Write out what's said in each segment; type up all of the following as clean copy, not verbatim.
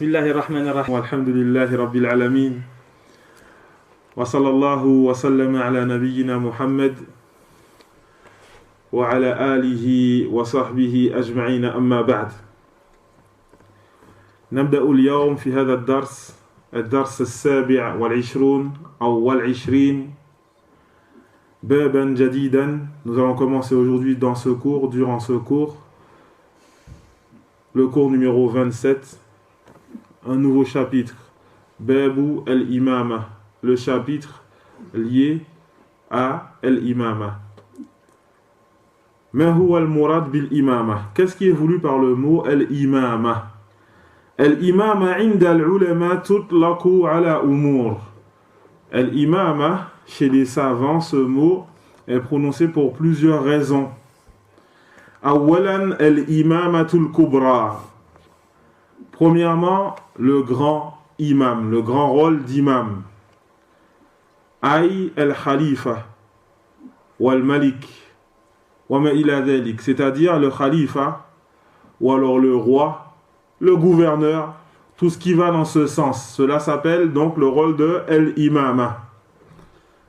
Bismillahir Rahmanir Rahim. Walhamdulillahi Rabbil Alamin. Wa sallallahu wa sallama ala nabiyyina Muhammad wa ala alihi wa sahbihi ajma'in amma ba'd. نبدأ اليوم في هذا الدرس السابع والعشرون أو والعشرين بابا جديدا. Nous allons commencer aujourd'hui durant ce cours, le cours numéro 27, un nouveau chapitre, Babu al-Imama, le chapitre lié à al-Imama. Ma huwa al-murad bil-Imama? Qu'est-ce qui est voulu par le mot al-Imama? Al-Imama inda al-ulama tutlaqu ala umur. Al-Imama, chez les savants, ce mot est prononcé pour plusieurs raisons. Awalan al-Imamatul Kubra. Premièrement, le grand imam, le grand rôle d'imam. Ay al-Khalifa wal-Malik wa ma ila dhalik, c'est-à-dire le Khalifa ou alors le roi, le gouverneur, tout ce qui va dans ce sens. Cela s'appelle donc le rôle de al-Imama.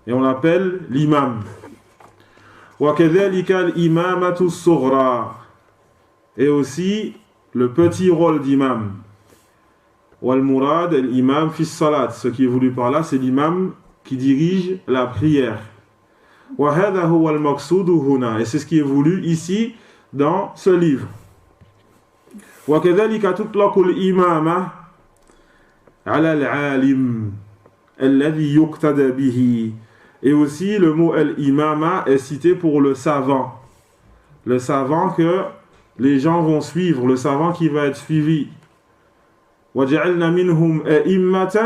Et on l'appelle l'imam. Wa kadhalika al-Imamatu as-Sughra. Et aussi le petit rôle d'imam. Wal murad al-imam fi salat. Ce qui est voulu par là, c'est l'imam qui dirige la prière. Wa hadha huwa al-maqsud huna. Et c'est ce qui est voulu ici dans ce livre. Wa kadhalika tutlaqu al-imama ala al-alim alladhi yuqtada bihi. Et aussi le mot al-imama est cité pour le savant. Le savant que les gens vont suivre, le savant qui va être suivi. وَجَعَلْنَا مِنْهُمْ أَئِمَّةً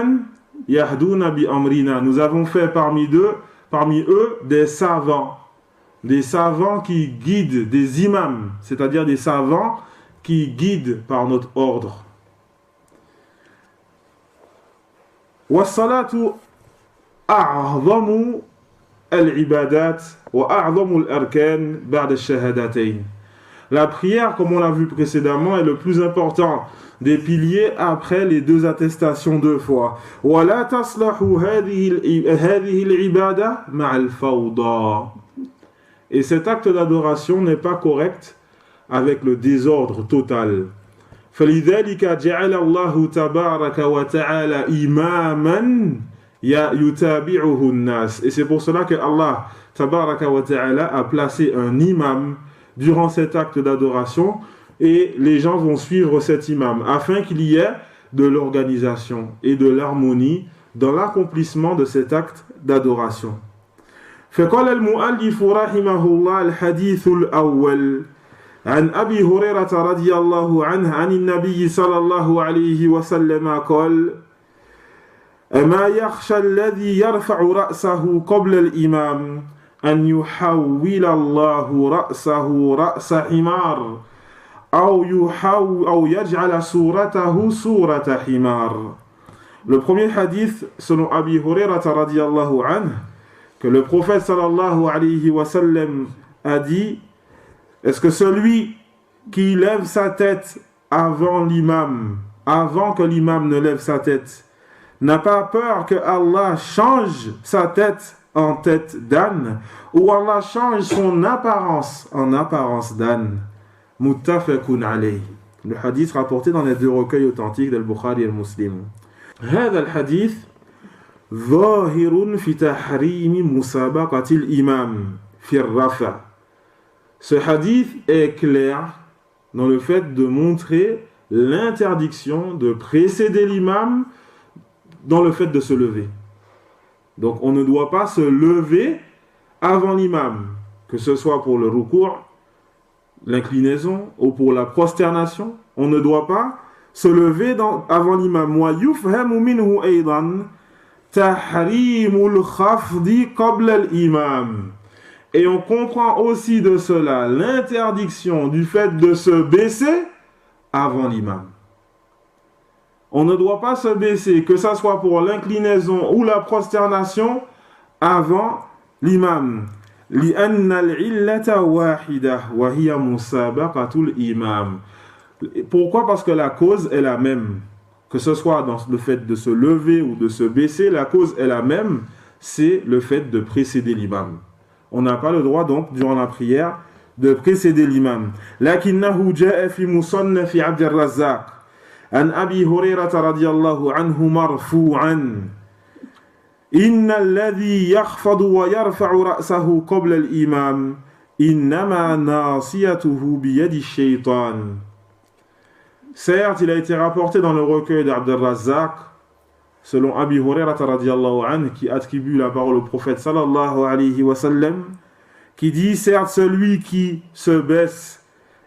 يَهْدُونَ بِأَمْرِنَا. Nous avons fait parmi eux des savants qui guident, des imams, c'est-à-dire des savants qui guident par notre ordre. وَالصَّلَاةُ أَعْظَمُ الْعِبَادَاتِ وَأَعْظَمُ الْأَرْكَانِ بَعْدَ الشَّهَادَتَيْنِ. La prière, comme on l'a vu précédemment, est le plus important des piliers après les deux attestations de foi. وَلَا تَصْلَحُ هَذِهِ الْعِبَادَةِ مَعَ الْفَوْضَى. Et cet acte d'adoration n'est pas correct avec le désordre total. فَلِذَلِكَ جَعَلَ اللَّهُ تَبَارَكَ وَتَعَالَى إِمَامًا يُتَابِعُهُ النَّاسِ. Et c'est pour cela que Allah tabaraka wa ta'ala a placé un imam durant cet acte d'adoration, et les gens vont suivre cet imam afin qu'il y ait de l'organisation et de l'harmonie dans l'accomplissement de cet acte d'adoration. فقال المؤلف رحمه الله الحديث الأول عن أبي هريرة رضي الله عنه عن النبي صلى الله عليه وسلم قال أما يخشى الذي يرفع رأسه قبل الإمام أن يحول الله رأسه رأس حمار أو يجعل صورته صورة حمار. Le premier hadith selon Abi Hurairah radiyallahu anhu, que le prophète sallallahu alayhi wa sallam a dit: est-ce que celui qui lève sa tête avant l'imam, avant que l'imam ne lève sa tête, n'a pas peur que Allah change sa tête en tête d'âne, ou Allah change son apparence en apparence d'âne? Muttafaqun alayh. Le hadith rapporté dans les deux recueils authentiques d'Al-Bukhari et Muslim. هذا الحديث ظاهر في تحريم مسابقة الإمام في الرفع. Ce hadith est clair dans le fait de montrer l'interdiction de précéder l'imam dans le fait de se lever. Donc on ne doit pas se lever avant l'imam, que ce soit pour le ruku', l'inclinaison, ou pour la prosternation. On ne doit pas se lever avant l'imam. Wa yufhamu minhu aydan tahrimul khafdi qabla al-imam. Et on comprend aussi de cela l'interdiction du fait de se baisser avant l'imam. On ne doit pas se baisser, que ce soit pour l'inclinaison ou la prosternation, avant l'imam. لأن العلة واحدة وهي مسابقة الإمام. Pourquoi? Parce que la cause est la même. que ce soit dans le fait de se lever ou de se baisser, la cause est la même, c'est le fait de précéder l'imam. On n'a pas le droit donc, durant la prière, de précéder l'imam. لكنه جاء في مصنف عبد الرزاق عن أبي هريرة رضي الله عنه مرفوعا إن الذي يخفض ويرفع رأسه قبل الإمام إنما ناصيته بيد الشيطان. Certes, il a été rapporté dans le recueil d'Abd al-Razzaq, selon Abi Hurairah radiyallahu anhu, qui attribue la parole au prophète sallallahu alayhi wa sallam, qui dit, certes, celui qui se baisse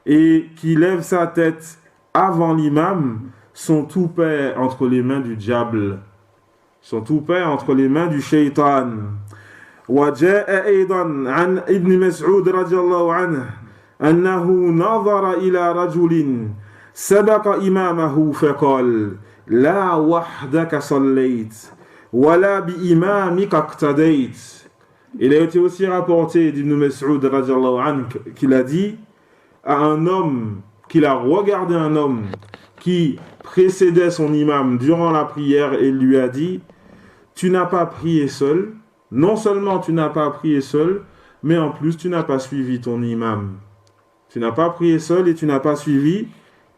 et qui lève sa tête avant l'imam sont tout paix entre les mains du diable, sont tout paix entre les mains du shaitan. وجاء أيضا عن ابن مسعود رضي الله عنه أنه نظر إلى رجل سبق إمامه فقال لا وحدك صليت ولا بإمامك اقتديت. Il a été aussi rapporté d'Ibn Mas'ud radiallahu anhu qu'il a dit à un homme, qu'il a regardé un homme qui précédait son imam durant la prière et lui a dit, tu n'as pas prié seul, non seulement tu n'as pas prié seul, mais en plus tu n'as pas suivi ton imam. Tu n'as pas prié seul et tu n'as pas suivi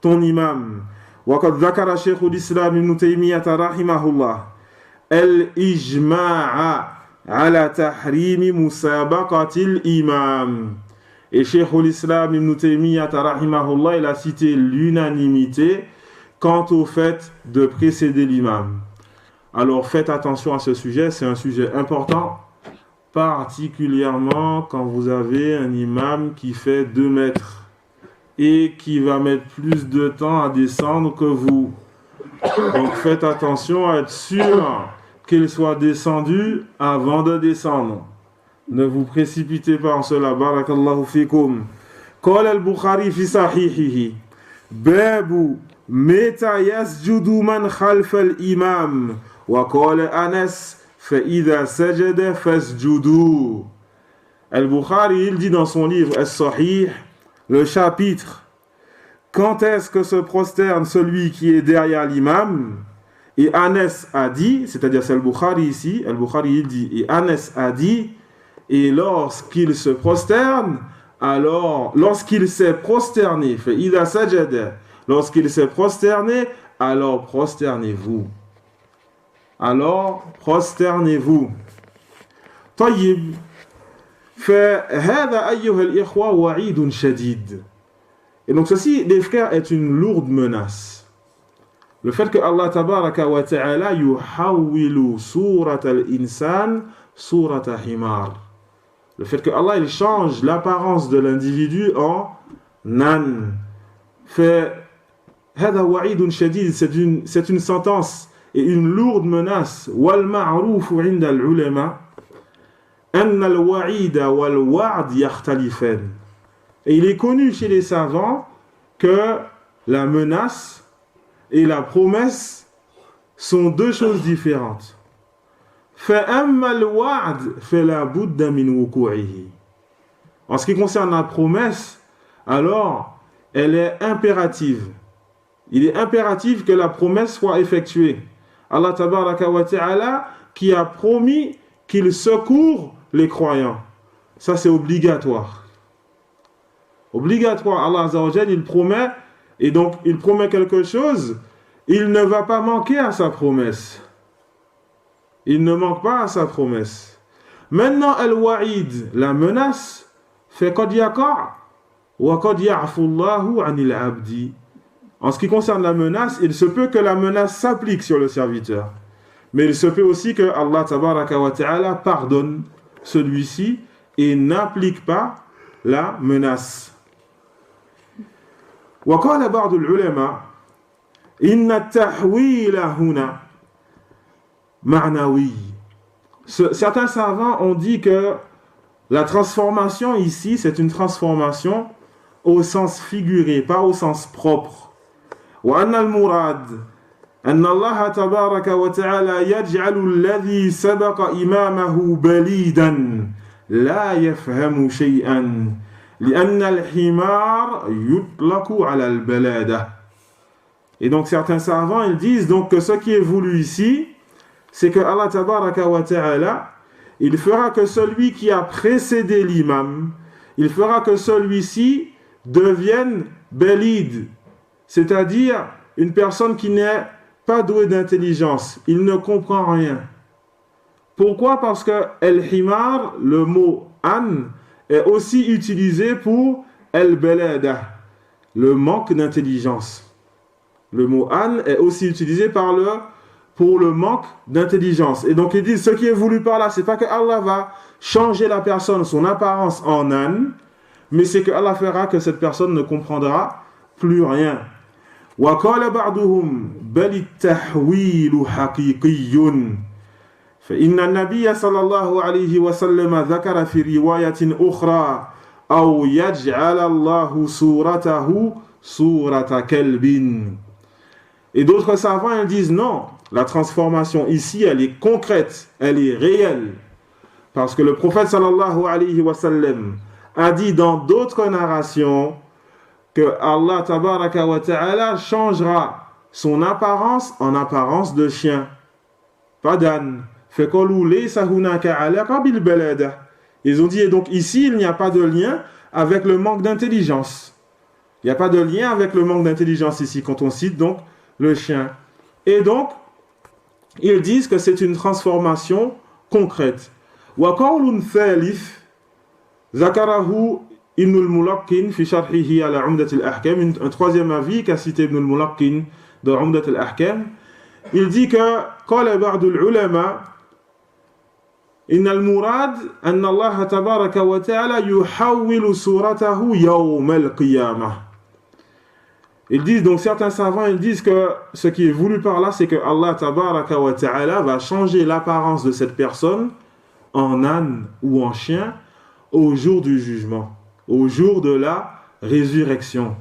ton imam. وقد ذكر شيخ الإسلام ابن تيمية رحمه الله الإجماع على تحريم مسابقة الإمام. Et Cheikh l'Islam Ibn Taymiyyah rahimahullah, il a cité l'unanimité quant au fait de précéder l'imam. Alors faites attention à ce sujet, c'est un sujet important, particulièrement quand vous avez un imam qui fait 2 mètres et qui va mettre plus de temps à descendre que vous. Donc faites attention à être sûr qu'il soit descendu avant de descendre. Ne vous précipitez pas en cela. Barakallahu fikum. قال البخاري في صحيحه باب متى يسجد من خلف الإمام وقال أنس فإذا سجد فاسجدوا. Al-Bukhari, il dit dans son livre As-Sahih, le chapitre, quand est-ce que se prosterne celui qui est derrière l'imam? Et Anas a dit, c'est-à-dire c'est Al-Bukhari ici, Al-Bukhari il dit, et Anas a dit, et lorsqu'il se prosterne, alors, lorsqu'il s'est prosterné, فَإِذَا سَجَدَ, lorsqu'il s'est prosterné, alors prosternez-vous. Alors prosternez-vous. طيب فهذا أيها الإخوة وعيد شديد. Et donc ceci, les frères, est une lourde menace. Le fait que Allah tabaraka wa ta'ala yuhawwilu surat al-insan surat himar. Le fait que Allah il change l'apparence de l'individu en âne. Fait هذا وعيد شديد, c'est une sentence et une lourde menace. والمعروف عند العلماء أن الوعيد والوعد يختلفان. Et il est connu chez les savants que la menace et la promesse sont 2 choses différentes. فَأَمَّا الْوَعْدِ فَلَا بُدَّ مِنْ وُقُوعِهِ. En ce qui concerne la promesse, alors elle est impérative. Il est impératif que la promesse soit effectuée. Allah tabaraka wa ta'ala qui a promis qu'il secourt les croyants. Ça c'est obligatoire. Obligatoire. Allah azza wa jalla, il promet, et donc il promet quelque chose, il ne va pas manquer à sa promesse. Il ne manque pas à sa promesse. Maintenant, al-wa'id, la menace, fait qad yaqa' wa qad ya'fu Allahu 'anil 'abdi. En ce qui concerne la menace, il se peut que la menace s'applique sur le serviteur. Mais il se peut aussi que Allah tabaraka wa ta'ala pardonne celui-ci et n'applique pas la menace. Wa qala ba'd al-'ulama inna at-tahwila huna ma'nawi. Certains savants ont dit que la transformation ici, c'est une transformation au sens figuré, pas au sens propre. وأن المراد أن الله تبارك وتعالى يجعل الذي سبق إمامه بليدا لا يفهم شيئا لأن الحمار يطلق على البلادة. Et donc certains savants, ils disent donc que ce qui est voulu ici, c'est que Allah tabaraka wa ta'ala, il fera que celui qui a précédé l'imam, il fera que celui-ci devienne balid, c'est-à-dire une personne qui n'est pas douée d'intelligence, il ne comprend rien. Pourquoi? Parce que el-himar, le mot an, est aussi utilisé pour el-balada, le manque d'intelligence. Le mot an est aussi utilisé pour le manque d'intelligence. Et donc ils disent, ce qui est voulu par là, c'est pas que Allah va changer la personne, son apparence en âne, mais c'est que Allah fera que cette personne ne comprendra plus rien. وَقَالَ بَعْضُهُمْ بَلِ التَّحْوِيلُ حَقِيقِيٌّ فإن النبي صلى الله عليه وسلم ذكر في رواية أخرى أو يجعل الله صورته صورة كلب. Et d'autres savants ils disent non, la transformation ici elle est concrète, elle est réelle. Parce que le prophète sallallahu alayhi wa sallam a dit dans d'autres narrations que Allah tabaraka wa ta'ala changera son apparence en apparence de chien, pas d'âne. Ils ont dit, et donc ici il n'y a pas de lien avec le manque d'intelligence. Il n'y a pas de lien avec le manque d'intelligence ici quand on cite donc le chien. Et donc ils disent que c'est une transformation concrète. وقول ثالث ذكره ابن الملقن في شرحه على عمدة الأحكام, un troisième avis qu'a cité Ibn al-Mulaqin dans عمدة الأحكام, il dit que قال بعض العلماء إن المراد أن الله تبارك وتعالى يحول صورته يوم القيامة. Ils disent, donc certains savants, ils disent que ce qui est voulu par là, c'est que Allah tabaraka wa ta'ala va changer l'apparence de cette personne en âne ou en chien au jour du jugement, au jour de la résurrection,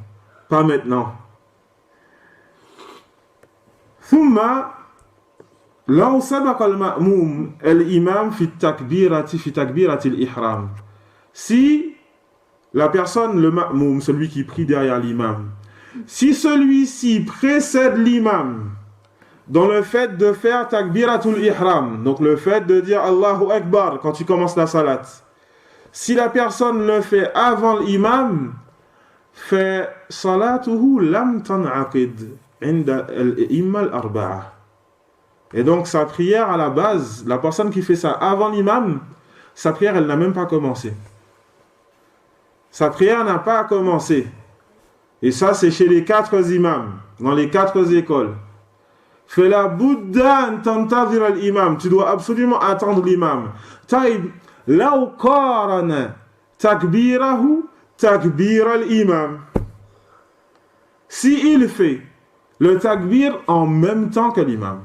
pas maintenant. ثم لو سبق المأموم الإمام في تكبيرة الإحرام. Si la personne, le ma'moum, celui qui prie derrière l'imam, si celui-ci précède l'imam dans le fait de faire takbiratul ihram, donc le fait de dire Allahu Akbar quand tu commences la salat, si la personne le fait avant l'imam, fait salatuhu lam tan'aqid inda al-imma al-arba'a. Et donc sa prière à la base, la personne qui fait ça avant l'imam, sa prière elle n'a même pas commencé. Sa prière n'a pas commencé. Et ça c'est chez les 4 imams, dans les 4 écoles. Fais la bouddha tantavir al-imam, tu dois absolument attendre l'imam. Taïb, law qarana takbirahu takbir al-imam. Si il fait le takbir en même temps que l'imam,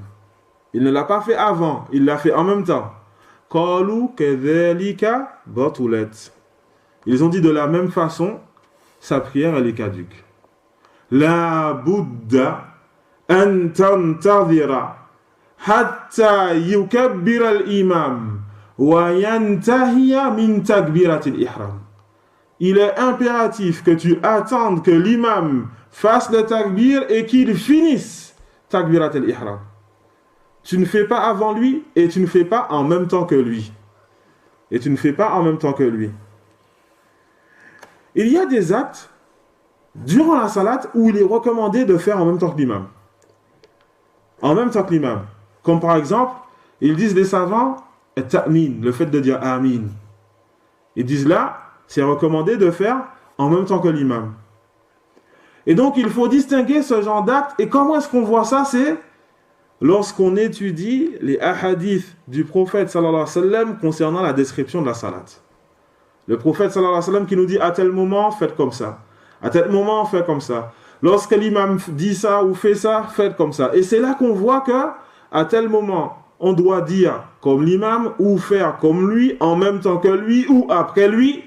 il ne l'a pas fait avant, il l'a fait en même temps. Qalu kadhalika batulat. Ils ont dit de la même façon, sa prière elle est caduque. La Bouddha an tantadhira hatta yukabbira al-imam wa yantahiya min takbirat al-ihram. Il est impératif que tu attendes que l'imam fasse le takbir et qu'il finisse takbirat al-ihram. Tu ne fais pas avant lui et tu ne fais pas en même temps que lui. Et tu ne fais pas en même temps que lui. Il y a des actes durant la salat où il est recommandé de faire en même temps que l'imam. En même temps que l'imam. Comme par exemple, ils disent les savants, ta'min, le fait de dire amin. Ils disent là, c'est recommandé de faire en même temps que l'imam. Et donc il faut distinguer ce genre d'actes. Et comment est-ce qu'on voit ça? C'est lorsqu'on étudie les ahadiths du prophète sallallahu alayhi wa sallam concernant la description de la salat. Le prophète sallallahu alayhi wa sallam qui nous dit à tel moment, faites comme ça. À tel moment, faites comme ça. Lorsque l'imam dit ça ou fait ça, faites comme ça. Et c'est là qu'on voit que à tel moment, on doit dire comme l'imam ou faire comme lui, en même temps que lui ou après lui.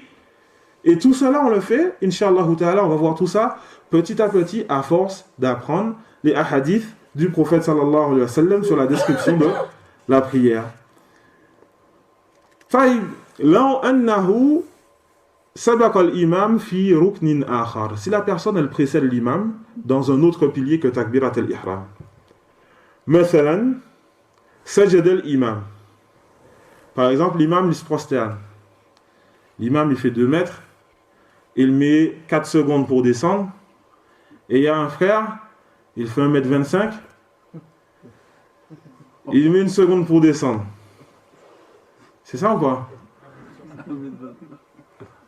Et tout cela, on le fait, Inch'Allah ta'ala, on va voir tout ça petit à petit à force d'apprendre les ahadiths du prophète sallallahu alayhi wa sallam sur la description de la prière. فَإِذْ لَوْ أَنَّهُ sabaq al-imam fi ruknin akhar. Si la personne elle précède l'imam dans un autre pilier que takbirat al-ihram. Mathalan, sajad al-imam. Par exemple, l'imam il se prosterne. L'imam il fait 2 mètres, il met 4 secondes pour descendre, et il y a un frère, il fait 1m25, il met 1 seconde pour descendre. C'est ça ou pas?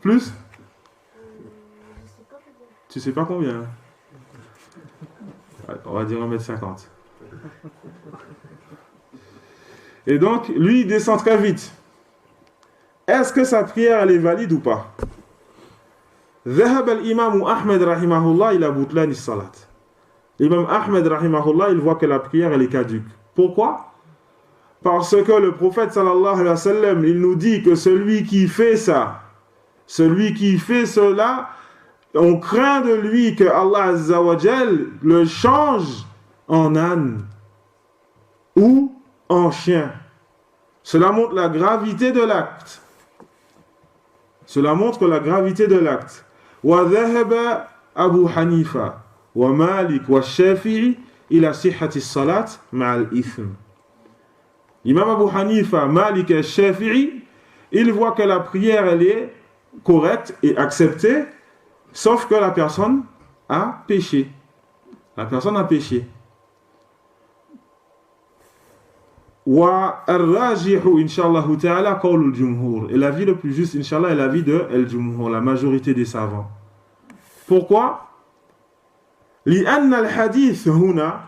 Plus? Tu sais pas combien? On va dire 1m50. Et donc, lui, il descend très vite. Est-ce que sa prière, elle est valide ou pas? ذهب الإمام أحمد رحمه الله إلى بطلان الصلاة. L'imam Ahmed rahimahullah, il voit que la prière, elle est caduque. Pourquoi? Parce que le prophète sallallahu alayhi wa sallam, il nous dit que celui qui fait ça, celui qui fait cela, on craint de lui que Allah azza wa jal le change en âne ou en chien. Cela montre la gravité de l'acte. Cela montre la gravité de l'acte. وذهب أبو حنيفة ومالك والشافعي إلى صحة الصلاة مع الإثم. L'imam Abu Hanifa, Malik et Shafi'i, ils voient que la prière elle est correcte et acceptée, sauf que la personne a péché. La personne a péché. وَالرَّاجِحُ إِنشَاءَ تَعَالَى قَوْلُ الْجُمْهُورِ. Et la vie le plus juste, Inch'Allah, est la vie de al-Jumhur, la majorité des savants. Pourquoi? لِأَنَّ الْحَدِيث هُنَا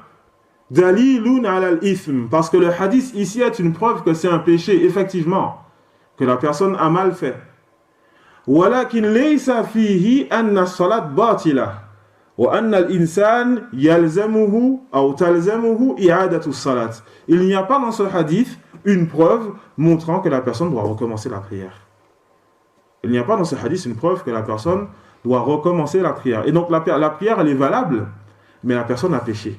دَلِيلٌ عَلَى الْإِثْمِ. Parce que le hadith ici est une preuve que c'est un péché, effectivement, que la personne a mal fait. وَلَكِنْ لَيْسَ فِيهِ أَنَّ الصَّلَاةَ بَاطِلَةٌ وَأَنَّ الْإِنسَانَ يَلْزَمُهُ أَوْ تَلْزَمُهُ إِعَادَةُ الصَّلَاةِ. Il n'y a pas dans ce hadith une preuve montrant que la personne doit recommencer la prière. Il n'y a pas dans ce hadith une preuve que la personne doit recommencer la prière. Et donc la prière, elle est valable, mais la personne a péché.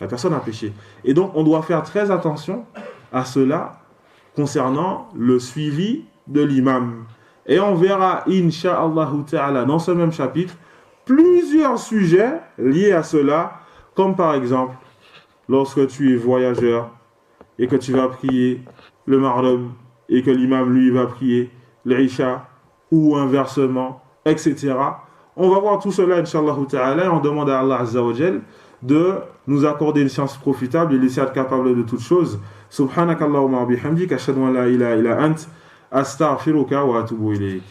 La personne a péché. Et donc on doit faire très attention à cela concernant le suivi de l'imam. Et on verra, incha'Allah ta'ala, dans ce même chapitre, plusieurs sujets liés à cela, comme par exemple, lorsque tu es voyageur et que tu vas prier le Maghrib et que l'imam lui va prier l'Isha ou inversement, etc. On va voir tout cela, Inch'Allah ta'ala, et on demande à Allah Azza wa Jal de nous accorder une science profitable et laisser être capable de toutes choses. Subhanakallahumma wa bihamdik, ashhadu an la ilaha illa ant, astaghfiruka wa atubu ilayk.